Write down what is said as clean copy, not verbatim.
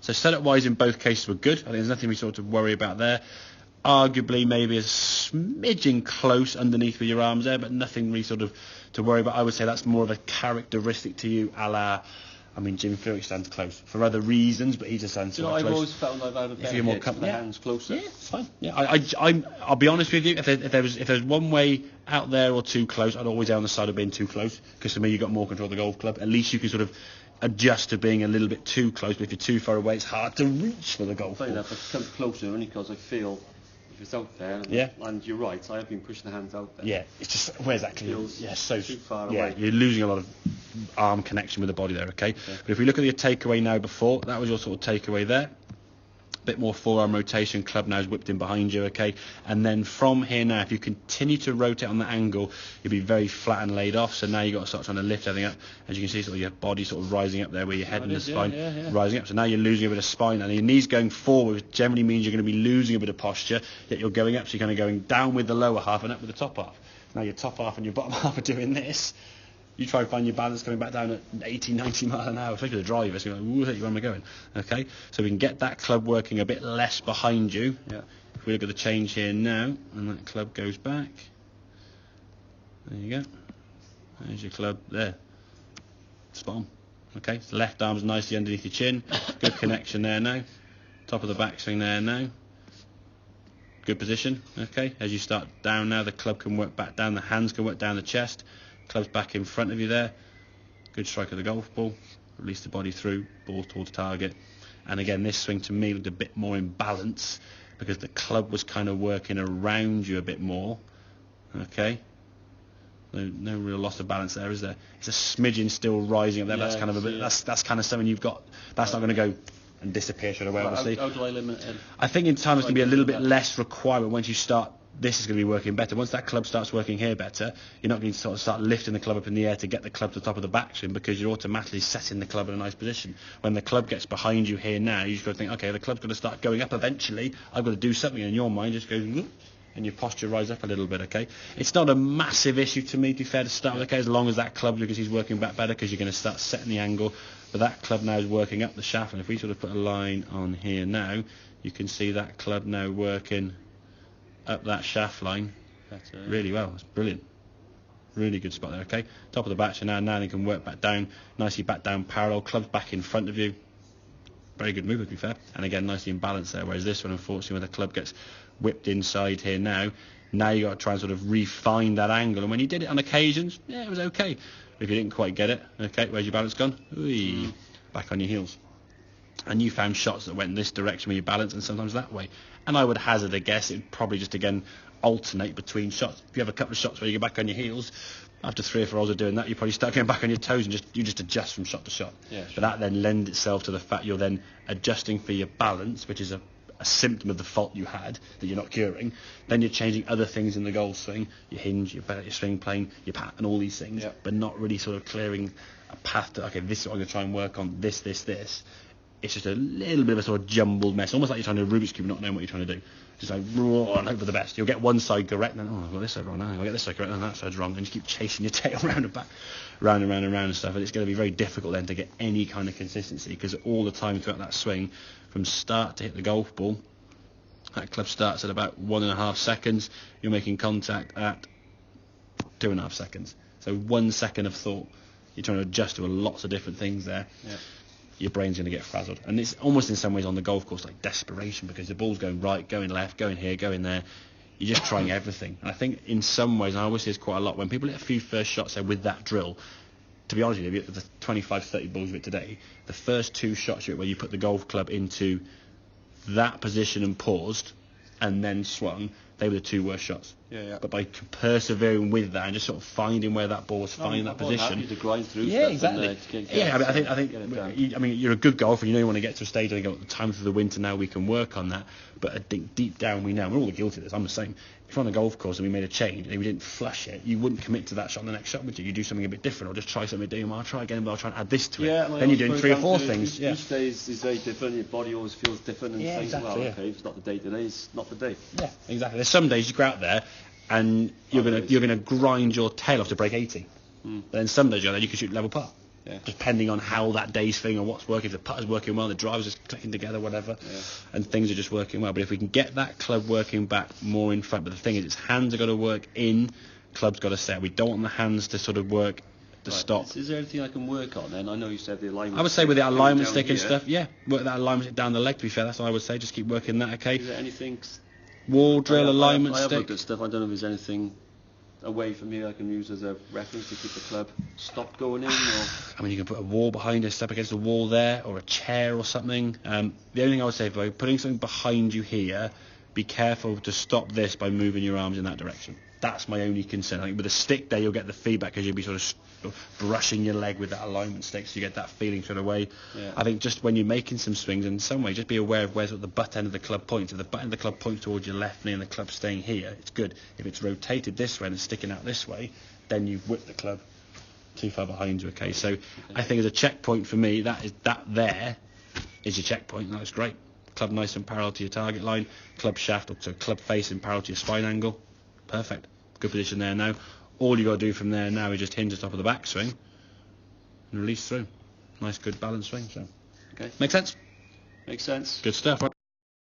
So setup-wise, in both cases, were good. I think there's nothing we sort of worry about there. Arguably, maybe a smidgen close underneath with your arms there, but nothing really sort of to worry about. I would say that's more of a characteristic to you, a la. I mean, Jim Furyk stands close for other reasons, but he just stands close. I've always felt I've had a better hit with the hands closer. Yeah, it's fine. Yeah, I'll be honest with you. If there's one way out there or too close, I'd always err on the side of being too close, because for me, you've got more control of the golf club. At least you can sort of adjust to being a little bit too close, but if you're too far away, it's hard to reach for the golf ball. Enough, it comes closer only because I feel if it's out there. And you're right, I have been pushing the hands out there. Yeah, it's just where's that clear? Yeah, so too far away. You're losing a lot of arm connection with the body there. Okay, but if we look at your takeaway now, before that was your sort of takeaway there. Bit more forearm rotation, club now is whipped in behind you, okay, and then from here now, if you continue to rotate on the angle, you'll be very flat and laid off. So now you've got to start trying to lift everything up. As you can see, sort of your body sort of rising up there, where your head and the spine rising up. So now you're losing a bit of spine, and your knees going forward, which generally means you're going to be losing a bit of posture, yet you're going up, so you're kind of going down with the lower half and up with the top half. Now your top half and your bottom half are doing this. You try and find your balance coming back down at 80, 90 mile an hour, especially the driver. So you're like, where am I going? Okay, so we can get that club working a bit less behind you. Yeah. If we look at the change here now, and that club goes back. There you go. There's your club there. Spot on. Okay, so left arm's nicely underneath your chin. Good connection there now. Top of the backswing there now. Good position. Okay, as you start down now, the club can work back down. The hands can work down the chest. Club's back in front of you there. Good strike of the golf ball. Release the body through, ball towards target. And again, this swing to me looked a bit more in balance because the club was kind of working around you a bit more. Okay. No real loss of balance there, is there? It's a smidgen still rising up there. That's kind of a bit. That's kind of something you've got. That's not going to go and disappear straight away. Obviously. How do I limit it? I think in time it's going to be a little bit less requirement once you start. This is going to be working better. Once that club starts working here better, you're not going to sort of start lifting the club up in the air to get the club to the top of the backswing, because you're automatically setting the club in a nice position. When the club gets behind you here now, you just got to think, okay, the club's going to start going up eventually. I've got to do something. And in your mind just goes, and your posture rises up a little bit, okay? It's not a massive issue to me, to be fair, to start with, okay, as long as that club, because he's working back better, because you're going to start setting the angle. But that club now is working up the shaft, and if we sort of put a line on here now, you can see that club now working up that shaft line really well. It's brilliant. Really good spot there, okay? Top of the back, so now they can work back down, nicely back down parallel, clubs back in front of you. Very good move, to be fair. And again, nicely in balance there, whereas this one, unfortunately, when the club gets whipped inside here now you got to try and sort of refine that angle. And when you did it on occasions, yeah, it was okay. But if you didn't quite get it, okay, where's your balance gone? Back on your heels. And you found shots that went in this direction with your balance and sometimes that way. And I would hazard a guess it would probably just, again, alternate between shots. If you have a couple of shots where you go back on your heels, after 3 or 4 hours of doing that, you probably start going back on your toes and you just adjust from shot to shot. Yeah, sure. But that then lends itself to the fact you're then adjusting for your balance, which is a symptom of the fault you had that you're not curing. Then you're changing other things in the golf swing, your hinge, your swing plane, your pat, and all these things, but not really sort of clearing a path to, okay, this is what I'm going to try and work on, this. It's just a little bit of a sort of jumbled mess, almost like you're trying to Rubik's Cube, not knowing what you're trying to do. Just like, and hope for the best. You'll get one side correct, and then, I've got this side wrong now. I'll get this side correct, and that side's wrong. And you keep chasing your tail round and back, round and round and round and stuff. And it's going to be very difficult then to get any kind of consistency, because all the time throughout that swing, from start to hit the golf ball, that club starts at about 1.5 seconds. You're making contact at 2.5 seconds. So 1 second of thought. You're trying to adjust to lots of different things there. Yeah. Your brain's going to get frazzled. And it's almost in some ways on the golf course like desperation, because the ball's going right, going left, going here, going there. You're just trying everything. And I think in some ways, and I always see this quite a lot, when people hit a few first shots there with that drill, to be honest with you, the 25, 30 balls of it today, the first 2 shots where you put the golf club into that position and paused and then swung, they were the 2 worst shots. Yeah. But by persevering with that and just sort of finding where that ball was, finding that position. To grind through exactly. I mean, you're a good golfer. You know you want to get to a stage. I think the time through the winter now we can work on that. But I think deep down we know we're all guilty of this. I'm the same. If you're on a golf course and we made a change and we didn't flush it, you wouldn't commit to that shot on the next shot, would you? You do something a bit different, or just try something different. I'll try again, but I'll try and add this to it. Then you're doing 3 or 4 things. Each day is very different. Your body always feels different. And exactly. Okay, if it's not the day today, it's not the day. Yeah, exactly. There's some days you go out there and you're gonna grind your tail off to break 80. But then some days you go there, you can shoot level par. depending on how that day's thing or what's working. If the putter's working well, the driver's just clicking together, whatever, and things are just working well. But if we can get that club working back more in front, but the thing is, its hands have got to work in, club's got to stay out. We don't want the hands to sort of work to stop. Is there anything I can work on then? I know you said the alignment. I would say with the alignment stick and stuff, work that alignment stick down the leg, to be fair. That's what I would say. Just keep working that, okay? Is there anything... Wall drill, alignment I have stick. looked at stuff. I don't know if there's anything away from here I can use as a reference to keep the club stopped going in. Or... I mean, you can put a wall behind it, step against the wall there, or a chair or something. The only thing I would say, by putting something behind you here, be careful to stop this by moving your arms in that direction. That's my only concern. I think with a stick there, you'll get the feedback because you'll be sort of brushing your leg with that alignment stick, so you get that feeling straight away. I think just when you're making some swings, in some way, just be aware of where the butt end of the club points. If the butt end of the club points towards your left knee and the club's staying here, it's good. If it's rotated this way and sticking out this way, then you've whipped the club too far behind you. Okay, so I think as a checkpoint for me, that there is your checkpoint. That's great. Club nice and parallel to your target line. Club shaft, or club face in parallel to your spine angle. Perfect. Good position there now. All you got to do from there now is just hinge the top of the backswing and release through. Nice, good balanced swing. So, okay. Make sense? Makes sense. Good stuff.